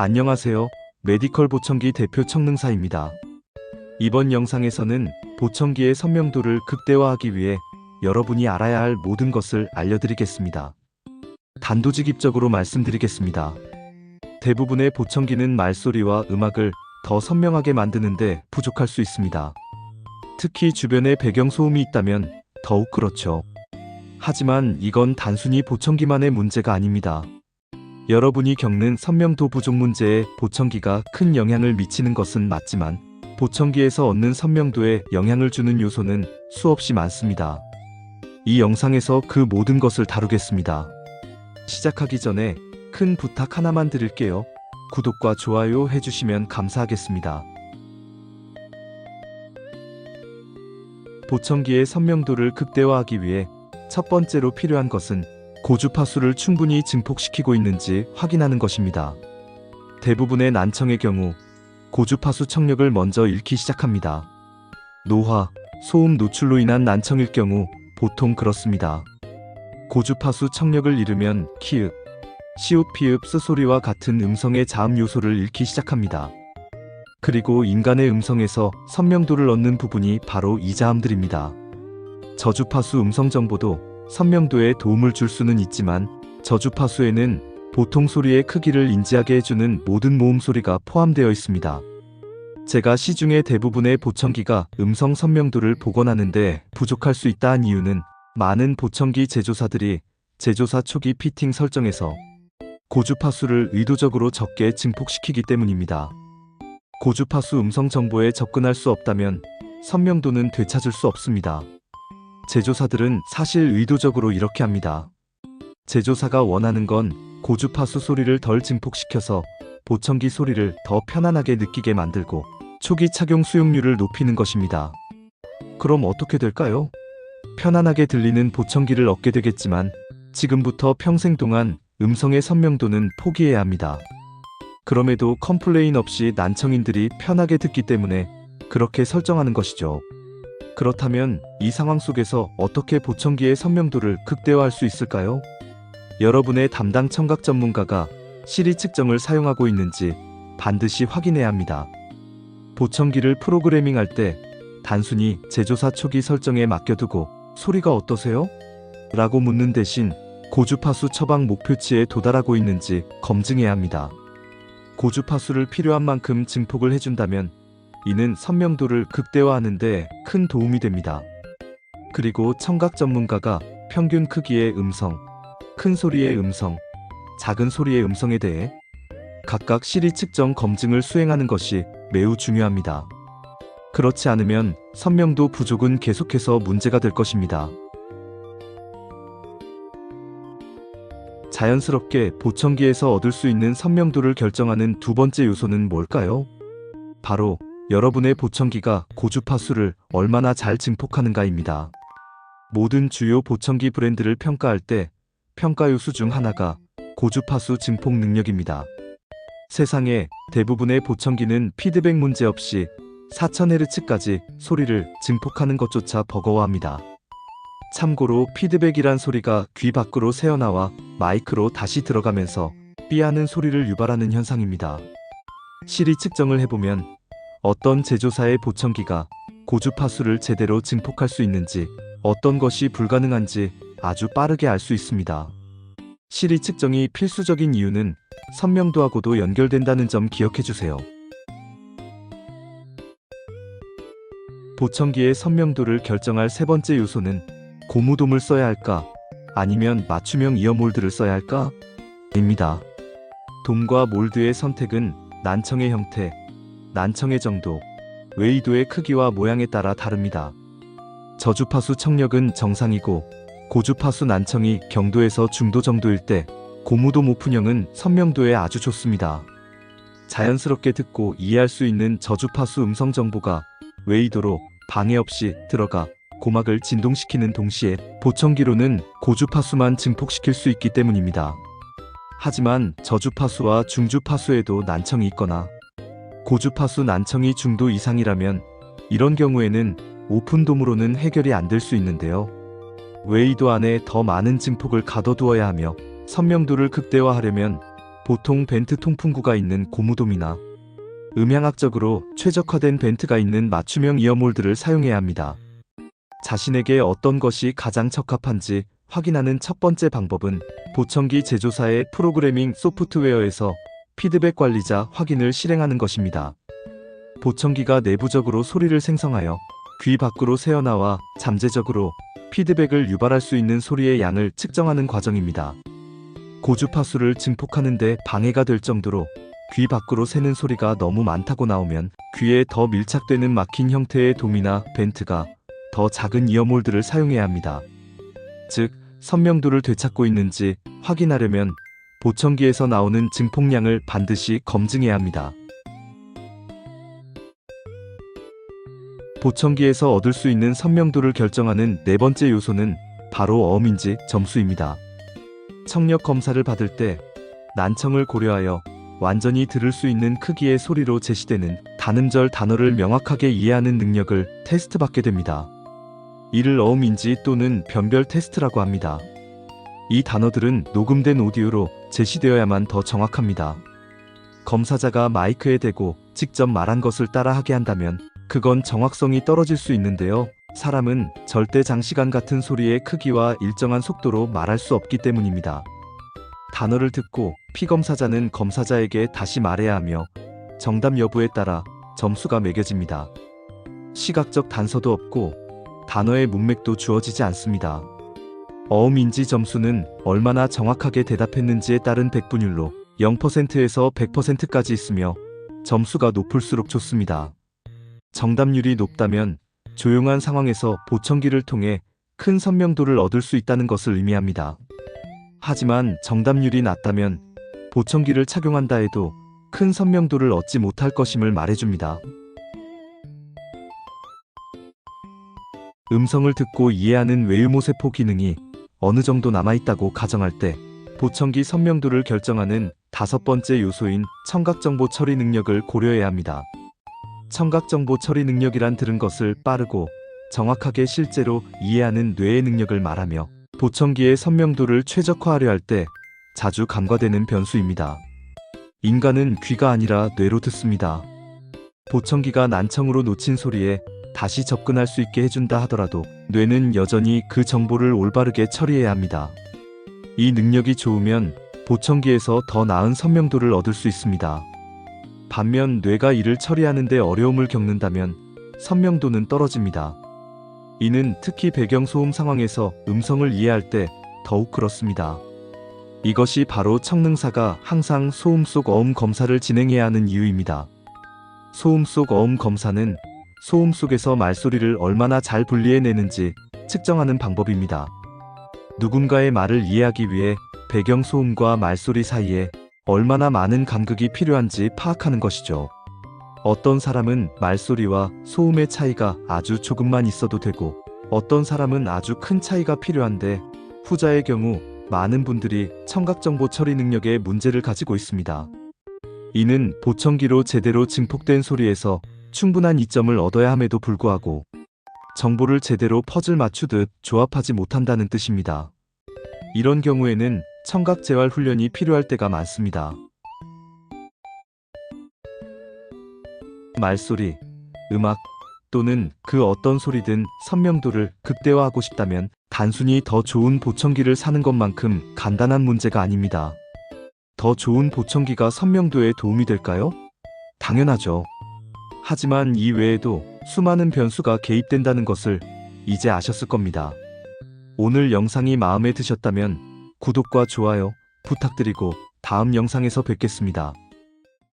안녕하세요. 메디컬 보청기 대표 청능사입니다. 이번 영상에서는 보청기의 선명도를 극대화하기 위해 여러분이 알아야 할 모든 것을 알려드리겠습니다. 단도직입적으로 말씀드리겠습니다. 대부분의 보청기는 말소리와 음악을 더 선명하게 만드는데 부족할 수 있습니다. 특히 주변에 배경소음이 있다면 더욱 그렇죠. 하지만 이건 단순히 보청기만의 문제가 아닙니다. 여러분이 겪는 선명도 부족 문제에 보청기가 큰 영향을 미치는 것은 맞지만 보청기에서 얻는 선명도에 영향을 주는 요소는 수없이 많습니다. 이 영상에서 그 모든 것을 다루겠습니다. 시작하기 전에 큰 부탁 하나만 드릴게요. 구독과 좋아요 해주시면 감사하겠습니다. 보청기의 선명도를 극대화하기 위해 첫 번째로 필요한 것은 고주파수를 충분히 증폭시키고 있는지 확인하는 것입니다. 대부분의 난청의 경우 고주파수 청력을 먼저 잃기 시작합니다. 노화, 소음 노출로 인한 난청일 경우 보통 그렇습니다. 고주파수 청력을 잃으면 키읔, 시옷, 피읍, 스 소리와 같은 음성의 자음 요소를 잃기 시작합니다. 그리고 인간의 음성에서 선명도를 얻는 부분이 바로 이 자음들입니다. 저주파수 음성 정보도 선명도에 도움을 줄 수는 있지만 저주파수에는 보통 소리의 크기를 인지하게 해주는 모든 모음 소리가 포함되어 있습니다. 제가 시중에 대부분의 보청기가 음성 선명도를 복원하는데 부족할 수 있다는 이유는 많은 보청기 제조사들이 제조사 초기 피팅 설정에서 고주파수를 의도적으로 적게 증폭시키기 때문입니다. 고주파수 음성 정보에 접근할 수 없다면 선명도는 되찾을 수 없습니다. 제조사들은 사실 의도적으로 이렇게 합니다. 제조사가 원하는 건 고주파수 소리를 덜 증폭시켜서 보청기 소리를 더 편안하게 느끼게 만들고 초기 착용 수용률을 높이는 것입니다. 그럼 어떻게 될까요? 편안하게 들리는 보청기를 얻게 되겠지만 지금부터 평생 동안 음성의 선명도는 포기해야 합니다. 그럼에도 컴플레인 없이 난청인들이 편하게 듣기 때문에 그렇게 설정하는 것이죠. 그렇다면 이 상황 속에서 어떻게 보청기의 선명도를 극대화할 수 있을까요? 여러분의 담당 청각 전문가가 시리 측정을 사용하고 있는지 반드시 확인해야 합니다. 보청기를 프로그래밍할 때 단순히 제조사 초기 설정에 맡겨두고 소리가 어떠세요? 라고 묻는 대신 고주파수 처방 목표치에 도달하고 있는지 검증해야 합니다. 고주파수를 필요한 만큼 증폭을 해준다면 이는 선명도를 극대화하는 데 큰 도움이 됩니다. 그리고 청각 전문가가 평균 크기의 음성, 큰 소리의 음성, 작은 소리의 음성에 대해 각각 시리 측정 검증을 수행하는 것이 매우 중요합니다. 그렇지 않으면 선명도 부족은 계속해서 문제가 될 것입니다. 자연스럽게 보청기에서 얻을 수 있는 선명도를 결정하는 두 번째 요소는 뭘까요? 바로 여러분의 보청기가 고주파수를 얼마나 잘 증폭하는가입니다. 모든 주요 보청기 브랜드를 평가할 때 평가 요소 중 하나가 고주파수 증폭 능력입니다. 세상의 대부분의 보청기는 피드백 문제 없이 4000Hz까지 소리를 증폭하는 것조차 버거워합니다. 참고로 피드백이란 소리가 귀 밖으로 새어나와 마이크로 다시 들어가면서 삐하는 소리를 유발하는 현상입니다. 시리 측정을 해보면 어떤 제조사의 보청기가 고주파수를 제대로 증폭할 수 있는지, 어떤 것이 불가능한지 아주 빠르게 알 수 있습니다. 시리 측정이 필수적인 이유는 선명도하고도 연결된다는 점 기억해주세요. 보청기의 선명도를 결정할 세 번째 요소는 고무돔을 써야 할까? 아니면 맞춤형 이어 몰드를 써야 할까? 입니다. 돔과 몰드의 선택은 난청의 형태, 난청의 정도, 웨이도의 크기와 모양에 따라 다릅니다. 저주파수 청력은 정상이고 고주파수 난청이 경도에서 중도 정도일 때 고무돔 오픈형은 선명도에 아주 좋습니다. 자연스럽게 듣고 이해할 수 있는 저주파수 음성 정보가 웨이도로 방해 없이 들어가 고막을 진동시키는 동시에 보청기로는 고주파수만 증폭시킬 수 있기 때문입니다. 하지만 저주파수와 중주파수에도 난청이 있거나 고주파수 난청이 중도 이상이라면 이런 경우에는 오픈돔으로는 해결이 안 될 수 있는데요. 웨이도 안에 더 많은 증폭을 가둬두어야 하며 선명도를 극대화하려면 보통 벤트 통풍구가 있는 고무돔이나 음향학적으로 최적화된 벤트가 있는 맞춤형 이어몰드를 사용해야 합니다. 자신에게 어떤 것이 가장 적합한지 확인하는 첫 번째 방법은 보청기 제조사의 프로그래밍 소프트웨어에서 피드백 관리자 확인을 실행하는 것입니다. 보청기가 내부적으로 소리를 생성하여 귀 밖으로 새어나와 잠재적으로 피드백을 유발할 수 있는 소리의 양을 측정하는 과정입니다. 고주파수를 증폭하는 데 방해가 될 정도로 귀 밖으로 새는 소리가 너무 많다고 나오면 귀에 더 밀착되는 막힌 형태의 돔이나 벤트가 더 작은 이어몰드를 사용해야 합니다. 즉, 선명도를 되찾고 있는지 확인하려면 보청기에서 나오는 증폭량을 반드시 검증해야 합니다. 보청기에서 얻을 수 있는 선명도를 결정하는 네 번째 요소는 바로 어음인지 점수입니다. 청력 검사를 받을 때 난청을 고려하여 완전히 들을 수 있는 크기의 소리로 제시되는 단음절 단어를 명확하게 이해하는 능력을 테스트받게 됩니다. 이를 어음인지 또는 변별 테스트라고 합니다. 이 단어들은 녹음된 오디오로 제시되어야만 더 정확합니다. 검사자가 마이크에 대고 직접 말한 것을 따라하게 한다면 그건 정확성이 떨어질 수 있는데요. 사람은 절대 장시간 같은 소리의 크기와 일정한 속도로 말할 수 없기 때문입니다. 단어를 듣고 피검사자는 검사자에게 다시 말해야 하며 정답 여부에 따라 점수가 매겨집니다. 시각적 단서도 없고 단어의 문맥도 주어지지 않습니다. 어음인지 점수는 얼마나 정확하게 대답했는지에 따른 백분율로 0%에서 100%까지 있으며 점수가 높을수록 좋습니다. 정답률이 높다면 조용한 상황에서 보청기를 통해 큰 선명도를 얻을 수 있다는 것을 의미합니다. 하지만 정답률이 낮다면 보청기를 착용한다 해도 큰 선명도를 얻지 못할 것임을 말해줍니다. 음성을 듣고 이해하는 외유모세포 기능이 어느 정도 남아있다고 가정할 때 보청기 선명도를 결정하는 다섯 번째 요소인 청각정보 처리 능력을 고려해야 합니다. 청각정보 처리 능력이란 들은 것을 빠르고 정확하게 실제로 이해하는 뇌의 능력을 말하며 보청기의 선명도를 최적화하려 할 때 자주 간과되는 변수입니다. 인간은 귀가 아니라 뇌로 듣습니다. 보청기가 난청으로 놓친 소리에 다시 접근할 수 있게 해준다 하더라도 뇌는 여전히 그 정보를 올바르게 처리해야 합니다. 이 능력이 좋으면 보청기에서 더 나은 선명도를 얻을 수 있습니다. 반면 뇌가 이를 처리하는 데 어려움을 겪는다면 선명도는 떨어집니다. 이는 특히 배경소음 상황에서 음성을 이해할 때 더욱 그렇습니다. 이것이 바로 청능사가 항상 소음 속 어음 검사를 진행해야 하는 이유입니다. 소음 속 어음 검사는 소음 속에서 말소리를 얼마나 잘 분리해내는지 측정하는 방법입니다. 누군가의 말을 이해하기 위해 배경소음과 말소리 사이에 얼마나 많은 간극이 필요한지 파악하는 것이죠. 어떤 사람은 말소리와 소음의 차이가 아주 조금만 있어도 되고 어떤 사람은 아주 큰 차이가 필요한데 후자의 경우 많은 분들이 청각정보 처리 능력에 문제를 가지고 있습니다. 이는 보청기로 제대로 증폭된 소리에서 충분한 이점을 얻어야 함에도 불구하고 정보를 제대로 퍼즐 맞추듯 조합하지 못한다는 뜻입니다. 이런 경우에는 청각 재활 훈련이 필요할 때가 많습니다. 말소리, 음악 또는 그 어떤 소리든 선명도를 극대화하고 싶다면 단순히 더 좋은 보청기를 사는 것만큼 간단한 문제가 아닙니다. 더 좋은 보청기가 선명도에 도움이 될까요? 당연하죠. 하지만 이 외에도 수많은 변수가 개입된다는 것을 이제 아셨을 겁니다. 오늘 영상이 마음에 드셨다면 구독과 좋아요 부탁드리고 다음 영상에서 뵙겠습니다.